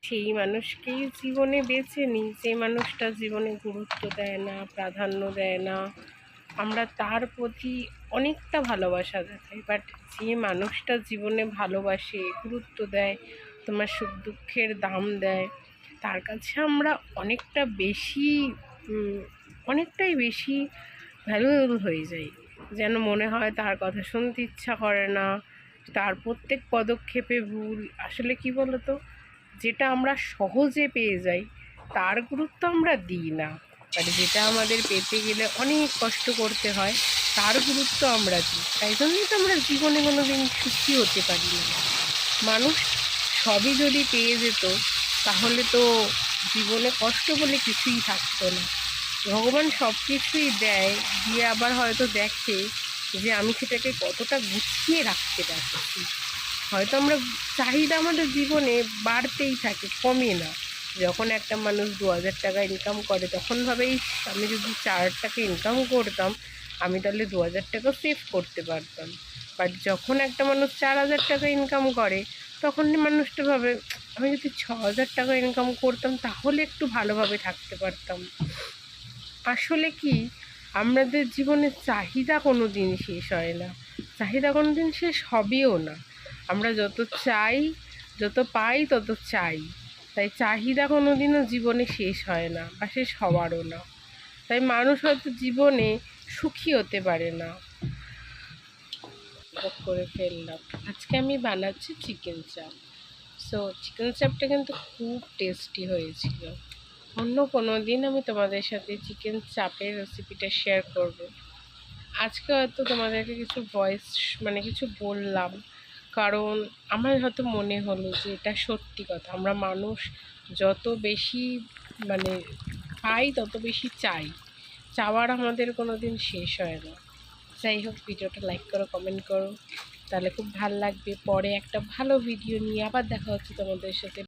সেই মানুষকেই জীবনে বেছে নিই যে মানুষটা জীবনে গুরুত্ব দেয় না, প্রাধান্য দেয় না। আমরা তার প্রতি অনেকটা ভালোবাসা দেখাই, বাট যে মানুষটা জীবনে ভালোবাসে, গুরুত্ব দেয়, তোমার সুখ দুঃখের দাম দেয়, তার কাছে আমরা অনেকটাই বেশি ভ্যালুয়েবল হয়ে যাই। যেন মনে হয় তার কথা শুনতে ইচ্ছা করে না, তার প্রত্যেক পদক্ষেপে ভুল। আসলে কি বলতো, যেটা আমরা সহজে পেয়ে যাই তার গুরুত্ব আমরা দিই না, বাট যেটা আমাদের পেতে গেলে অনেক কষ্ট করতে হয় তার গুরুত্ব আমরা দিই। তাই জন্যই তো আমরা জীবনে কোনো দিন সুখী হতে পারি না। মানুষ সবই যদি পেয়ে যেত তাহলে তো জীবনে কষ্ট বলে কিছুই থাকতো না। ভগবান সব কিছুই দেয়, দিয়ে আবার হয়তো দেখে যে আমি সেটাকে কতটা গুছিয়ে রাখতে পারছি। হয়তো আমরা চাহিদা আমাদের জীবনে বাড়তেই থাকে, কমে না। যখন একটা মানুষ 2000 টাকা ইনকাম করে তখন ভাবে, আমি যদি 4 টাকা ইনকাম করতাম আমি তাহলে 2000 টাকা সেভ করতে পারতাম। বাট যখন একটা মানুষ 4000 টাকা ইনকাম করে তখন মানুষটা ভাবে, আমি যদি 6000 টাকা ইনকাম করতাম তাহলে একটু ভালোভাবে থাকতে পারতাম। আসলে কি, আমাদের জীবনে চাহিদা কোনো দিন শেষ হয় না, চাহিদা কোনো দিন শেষ হবেও না। আমরা যত চাই, যত পাই তত চাই। তাই চাহিদা কোনো দিনও জীবনে শেষ হয় না, বা শেষ হওয়ারও না। তাই মানুষ হয়তো জীবনে সুখী হতে পারে না। করে ফেললাম। আজকে আমি বানাচ্ছি চিকেন চাপ। সো চিকেন চাপটা কিন্তু খুব টেস্টি হয়েছিল। অন্য কোনো দিন আমি তোমাদের সাথে চিকেন চাপের রেসিপিটা শেয়ার করব। আজকে হয়তো তোমাদেরকে কিছু কিছু বললাম, কারণ আমার হয়তো মনে হলো যে এটা সত্যি কথা। আমরা মানুষ যত বেশি মানে পাই তত বেশি চাই, চাওয়ার আমাদের কোনো দিন শেষ হয় না। যাই হোক, ভিডিওটা লাইক করো, কমেন্ট করো, তাহলে খুব ভালো লাগবে। পরে একটা ভালো ভিডিও নিয়ে আবার দেখা হচ্ছে তোমাদের সাথে।